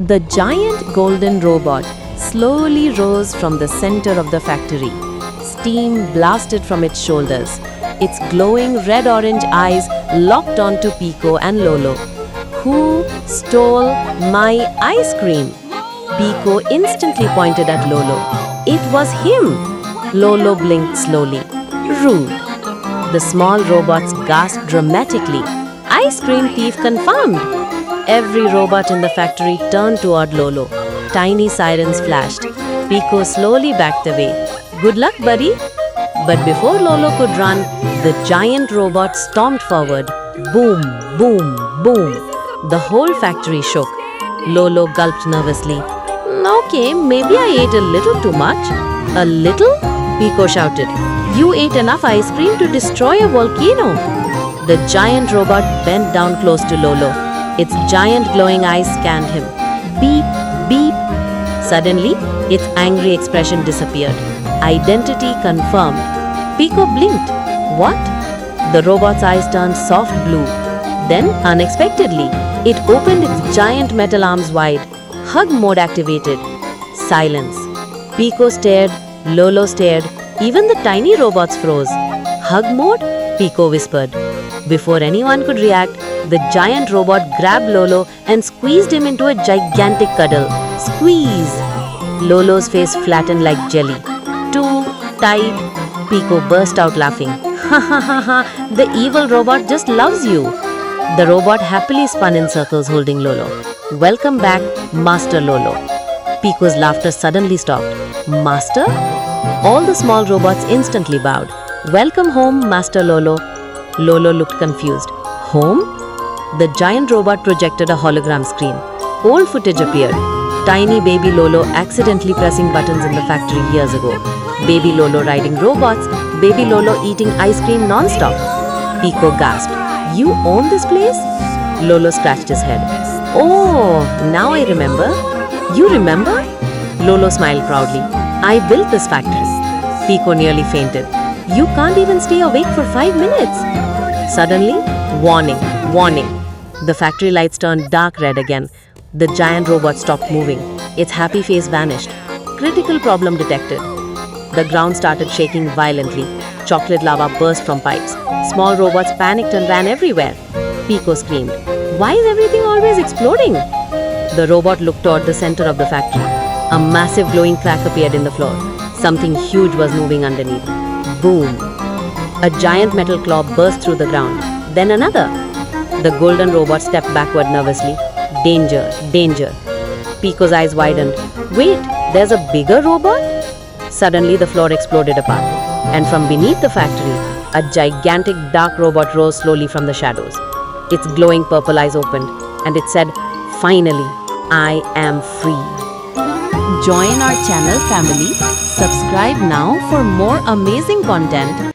The giant golden robot slowly rose from the center of the factory. Steam blasted from its shoulders. Its glowing red-orange eyes locked onto Pico and Lolo. Who stole my ice cream? Pico instantly pointed at Lolo. It was him. Lolo blinked slowly. Rude. The small robots gasped dramatically. Ice cream thief confirmed. Every robot in the factory turned toward Lolo. Tiny sirens flashed. Pico slowly backed away. Good luck, buddy. But before Lolo could run, the giant robot stormed forward. Boom, boom, boom. The whole factory shook. Lolo gulped nervously. Okay, maybe I ate a little too much. A little? Pico shouted. You ate enough ice cream to destroy a volcano. The giant robot bent down close to Lolo. Its giant glowing eyes scanned him. Beep, beep. Suddenly, its angry expression disappeared. Identity confirmed. Pico blinked. What? The robot's eyes turned soft blue. Then, unexpectedly, it opened its giant metal arms wide. Hug mode activated. Silence. Pico stared. Lolo stared. Even the tiny robots froze. Hug mode? Pico whispered. Before anyone could react, the giant robot grabbed Lolo and squeezed him into a gigantic cuddle. Squeeze! Lolo's face flattened like jelly. Too tight. Pico burst out laughing. Ha ha ha ha, the evil robot just loves you. The robot happily spun in circles holding Lolo. Welcome back, Master Lolo. Pico's laughter suddenly stopped. Master? All the small robots instantly bowed. Welcome home, Master Lolo. Lolo looked confused. Home? The giant robot projected a hologram screen. Old footage appeared. Tiny baby Lolo accidentally pressing buttons in the factory years ago. Baby Lolo riding robots. Baby Lolo eating ice cream non-stop. Pico gasped. You own this place? Lolo scratched his head. Oh, now I remember. You remember? Lolo smiled proudly. I built this factory. Pico nearly fainted. You can't even stay awake for 5 minutes. Suddenly, warning, warning. The factory lights turned dark red again. The giant robot stopped moving. Its happy face vanished. Critical problem detected. The ground started shaking violently. Chocolate lava burst from pipes. Small robots panicked and ran everywhere. Pico screamed. Why is everything always exploding? The robot looked toward the center of the factory. A massive glowing crack appeared in the floor. Something huge was moving underneath. Boom! A giant metal claw burst through the ground. Then another. The golden robot stepped backward nervously. Danger, danger. Pico's eyes widened. Wait, there's a bigger robot? Suddenly the floor exploded apart. And from beneath the factory, a gigantic dark robot rose slowly from the shadows. Its glowing purple eyes opened, and it said, Finally, I am free. Join our channel family. Subscribe now for more amazing content.